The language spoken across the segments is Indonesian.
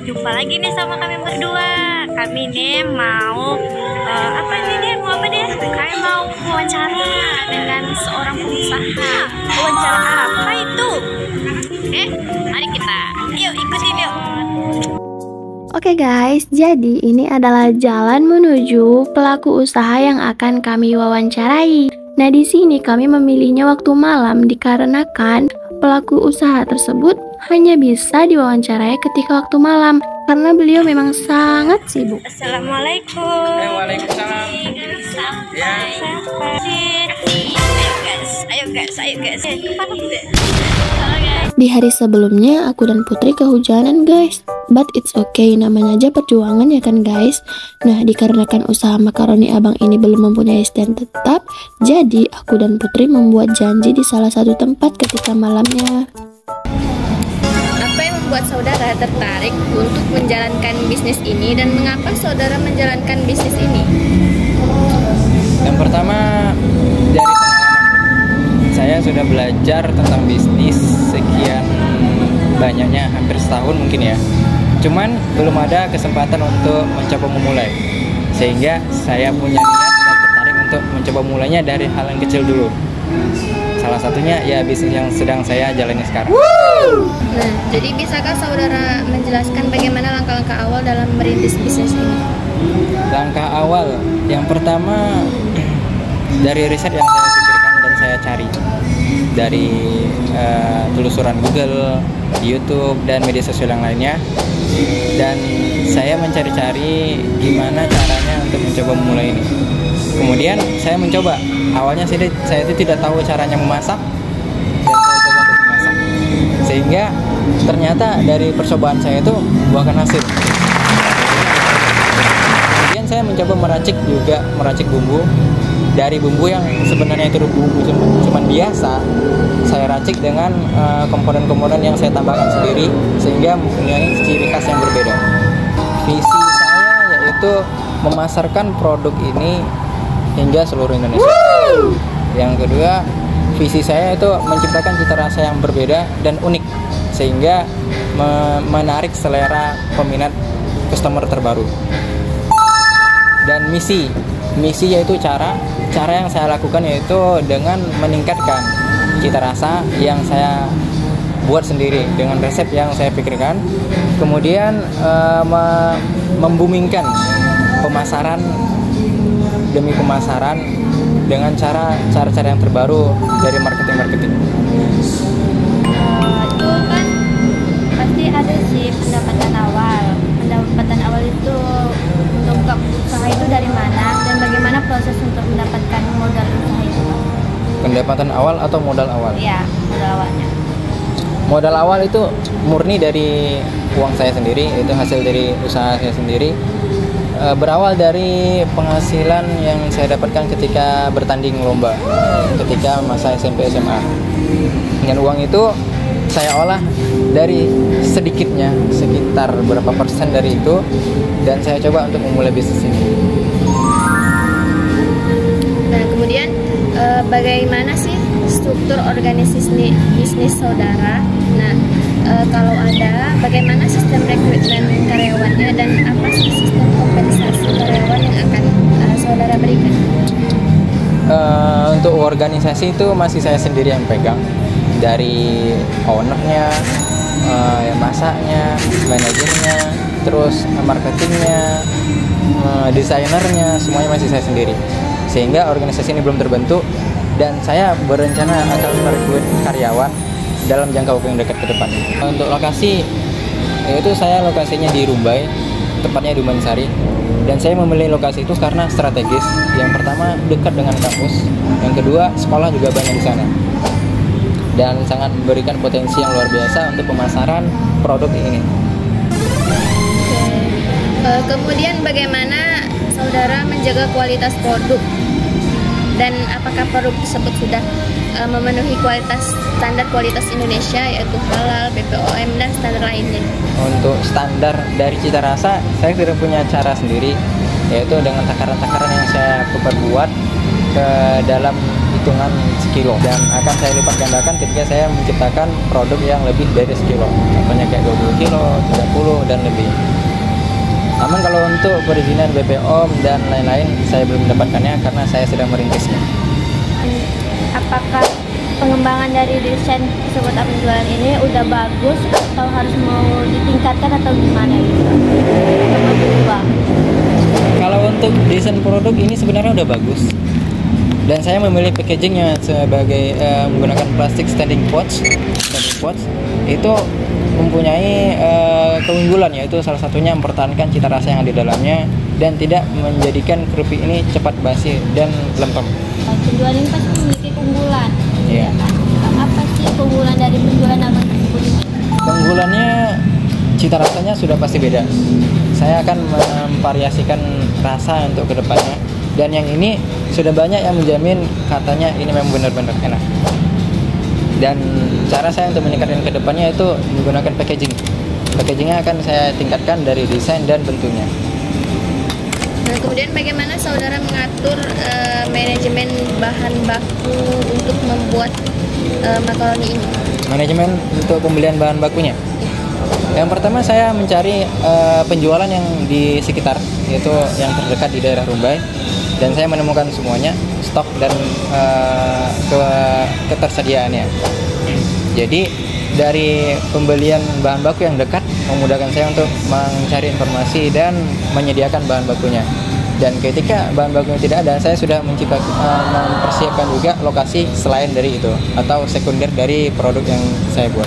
Jumpa lagi nih sama kami berdua. Kami nih mau apa nih? Mau apa deh? Kami mau wawancara dengan seorang pengusaha. Wawancara apa itu? Mari kita. Yuk ikutin yuk. Oke guys, jadi ini adalah jalan menuju pelaku usaha yang akan kami wawancarai. Nah, di sini kami memilihnya waktu malam dikarenakan pelaku usaha tersebut hanya bisa diwawancarai ketika waktu malam karena beliau memang sangat sibuk. Assalamualaikum. Waalaikumsalam. Ayo guys. Halo guys. Di hari sebelumnya aku dan Putri kehujanan guys, but it's okay, namanya aja perjuangan ya kan guys. Nah, dikarenakan usaha makaroni abang ini belum mempunyai stand tetap, jadi aku dan Putri membuat janji di salah satu tempat ketika malamnya. Apa yang membuat saudara tertarik untuk menjalankan bisnis ini dan mengapa saudara menjalankan bisnis ini? Yang pertama, dari pengalaman saya sudah belajar tentang bisnis sekian banyaknya, hampir setahun mungkin ya. Cuman belum ada kesempatan untuk mencoba memulai, sehingga saya punya niat dan tertarik untuk mencoba mulainya dari hal yang kecil dulu. Salah satunya ya bisnis yang sedang saya jalani sekarang. Nah, jadi bisakah saudara menjelaskan bagaimana langkah-langkah awal dalam merintis bisnis ini? Langkah awal yang pertama dari riset yang saya pikirkan dan saya cari dari telusuran Google, YouTube dan media sosial yang lainnya, dan saya mencari-cari gimana caranya untuk mencoba memulai ini. Kemudian saya mencoba. Awalnya saya itu tidak tahu caranya memasak, dan saya coba untuk memasak, sehingga ternyata dari percobaan saya itu membuahkan hasil. Kemudian saya mencoba meracik bumbu. Dari bumbu yang sebenarnya itu bumbu cuman biasa, saya racik dengan komponen-komponen yang saya tambahkan sendiri sehingga mempunyai ciri khas yang berbeda. Visi saya yaitu memasarkan produk ini hingga seluruh Indonesia. Yang kedua, visi saya itu menciptakan cita rasa yang berbeda dan unik sehingga menarik selera peminat customer terbaru. Dan misi yaitu cara yang saya lakukan yaitu dengan meningkatkan cita rasa yang saya buat sendiri dengan resep yang saya pikirkan, kemudian membumingkan pemasaran demi pemasaran dengan cara-cara yang terbaru dari marketing. Itu kan pasti ada sih pendapatan awal. Pendapatan awal itu untuk usaha itu dari mana dan bagaimana proses untuk mendapatkan modal usaha itu? Pendapatan awal atau modal awal? Iya, modal awalnya. Modal awal itu murni dari uang saya sendiri, itu hasil dari usaha saya sendiri. Berawal dari penghasilan yang saya dapatkan ketika bertanding lomba, ketika masa SMP SMA. Dengan uang itu saya olah dari sedikitnya, sekitar berapa persen dari itu, dan saya coba untuk memulai bisnis ini. Nah, kemudian bagaimana sih struktur organisasi bisnis saudara? Nah, kalau ada, bagaimana sistem rekrutmen karyawannya dan apa sih sistem kompensasi karyawan yang akan saudara berikan? Untuk organisasi itu masih saya sendiri yang pegang, dari ownernya, masaknya, manajernya, terus marketingnya, desainernya, semuanya masih saya sendiri. Sehingga organisasi ini belum terbentuk dan saya berencana akan merekrut karyawan dalam jangka waktu yang dekat ke depan. Untuk lokasi, yaitu saya lokasinya di Rumbai, tepatnya di Mansari. Dan saya memilih lokasi itu karena strategis. Yang pertama dekat dengan kampus, yang kedua sekolah juga banyak di sana. Dan sangat memberikan potensi yang luar biasa untuk pemasaran produk ini. Kemudian bagaimana saudara menjaga kualitas produk dan apakah produk tersebut sudah memenuhi standar kualitas Indonesia yaitu halal, BPOM dan standar lainnya? Untuk standar dari cita rasa, saya tidak punya cara sendiri, yaitu dengan takaran-takaran yang saya perbuat ke dalam hitungan sekilo, dan akan saya lipat gandakan ketika saya menciptakan produk yang lebih dari sekilo, contohnya kayak 20 kilo, 30 dan lebih. Namun kalau untuk perizinan BPOM dan lain-lain saya belum mendapatkannya karena saya sedang merintisnya. Apakah pengembangan dari desain tersebut atau penjualan ini udah bagus atau harus mau ditingkatkan atau gimana gitu? Atau mau berubah? Kalau untuk desain produk ini sebenarnya udah bagus, dan saya memilih packagingnya sebagai menggunakan plastik standing pouch itu mempunyai keunggulan, yaitu salah satunya mempertahankan cita rasa yang ada di dalamnya dan tidak menjadikan kerupuk ini cepat basi dan lempem. Penjualan ini pasti memiliki keunggulan. Iya. Apa sih keunggulan dari penjualan abang tersebut ini? Keunggulannya cita rasanya sudah pasti beda. Saya akan memvariasikan rasa untuk kedepannya, dan yang ini sudah banyak yang menjamin katanya ini memang benar-benar enak. Dan cara saya untuk meningkatkan kedepannya itu menggunakan packaging. Packagingnya akan saya tingkatkan dari desain dan bentuknya. Nah, kemudian bagaimana saudara mengatur manajemen bahan baku untuk membuat makaroni ini? Manajemen untuk pembelian bahan bakunya. Yang pertama saya mencari penjualan yang di sekitar, yaitu yang terdekat di daerah Rumbai, dan saya menemukan semuanya, stok dan ketersediaannya. Jadi dari pembelian bahan baku yang dekat memudahkan saya untuk mencari informasi dan menyediakan bahan bakunya. Dan ketika bahan bakunya tidak ada, saya sudah mempersiapkan juga lokasi selain dari itu atau sekunder dari produk yang saya buat.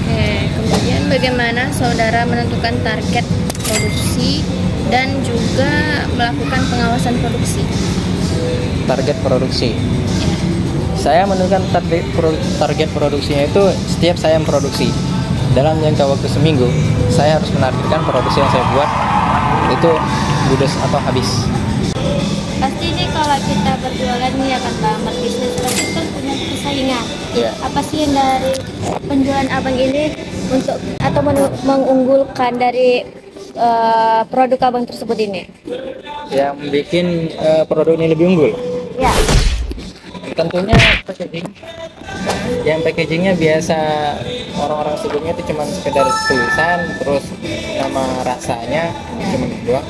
Oke, kemudian bagaimana saudara menentukan target produksi dan juga melakukan pengawasan produksi? Target produksi. Ya. Saya menentukan target produksinya itu setiap saya memproduksi. Dalam jangka waktu seminggu, saya harus menargetkan produksi yang saya buat itu ludes atau habis. Pasti ini kalau kita berjualan nih akan lamar bisnis, pasti kita punya persaingan. Yeah. Apa sih yang dari penjualan abang ini untuk atau mengunggulkan dari produk abang tersebut ini? Yang bikin produk ini lebih unggul? Ya. Tentunya packaging. Yang packagingnya biasa orang-orang sebelumnya itu cuma sekedar tulisan, terus nama rasanya cuma doang.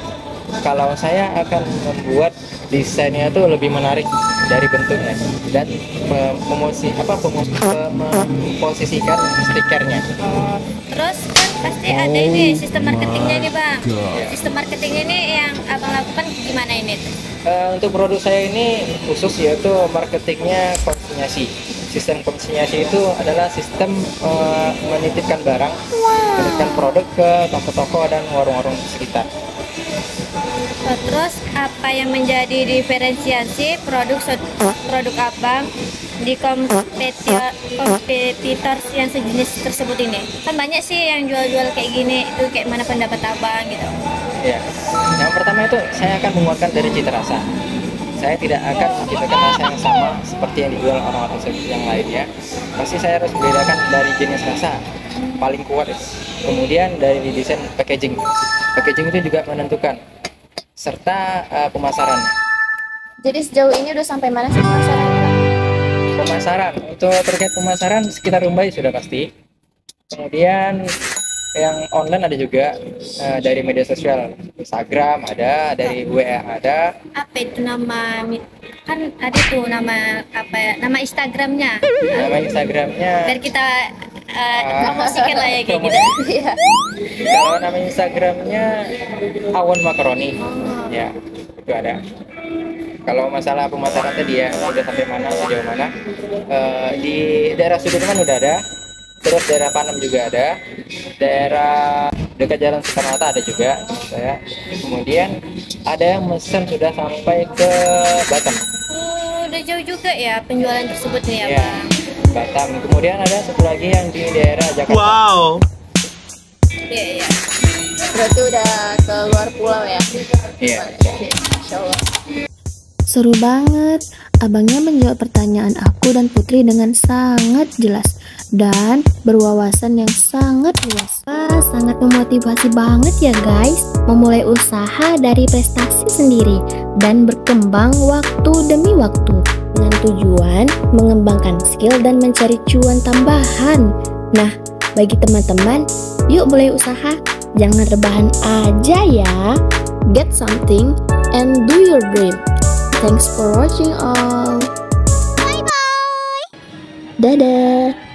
Kalau saya akan membuat desainnya itu lebih menarik dari bentuknya dan memposisikan stikernya. Terus kan pasti ada ini sistem marketingnya nih bang. Sistem marketing ini yang abang lakukan gimana ini? Untuk produk saya ini khusus, yaitu marketingnya konsinyasi. Sistem konsinyasi itu adalah sistem menitipkan barang, menitipkan produk ke toko-toko dan warung-warung sekitar. Terus apa yang menjadi diferensiasi produk abang di kompetitor yang sejenis tersebut ini? Kan banyak sih yang jual-jual kayak gini, itu kayak mana pendapat abang gitu? Ya, yang pertama itu saya akan menguatkan dari cita rasa. Saya tidak akan menciptakan rasa yang sama seperti yang dijual orang-orang yang lainnya. Pasti saya harus membedakan dari jenis rasa paling kuat itu. Kemudian dari desain packaging. Packaging itu juga menentukan, serta pemasarannya. Jadi sejauh ini udah sampai mana sih pemasarannya? Pemasaran, untuk terkait pemasaran sekitar Rumbai sudah pasti. Kemudian yang online ada juga, dari media sosial, Instagram ada, dari WA ada. Apa itu nama, kan ada tuh nama apa ya, nama Instagramnya? Nama Instagramnya, Biar kita promosikan lah ya kayak gitu. kalau nama Instagramnya Awan Makaroni, ya itu ada. Kalau masalah pemasaran tadi ya udah sampai mana, sejauh mana, di daerah Sudirman udah ada, terus daerah Panem juga ada, daerah dekat Jalan Soekarno-Hatta ada juga saya. Kemudian ada yang mesen sudah sampai ke Batam. Udah jauh juga ya penjualan tersebut nih ya, Ya, bang. Batam. Kemudian ada satu lagi yang di daerah Jakarta. Wow. Iya. Berarti udah ke luar pulau ya? Iya. Insya Allah. Seru banget. Abangnya menjawab pertanyaan aku dan Putri dengan sangat jelas dan berwawasan yang sangat luas. Wah, sangat memotivasi banget ya guys. Memulai usaha dari prestasi sendiri dan berkembang waktu demi waktu. dengan tujuan mengembangkan skill dan mencari cuan tambahan. Nah, bagi teman-teman, yuk mulai usaha, jangan rebahan aja ya. Get something and do your dream. Thanks for watching all. Bye bye. Dadah.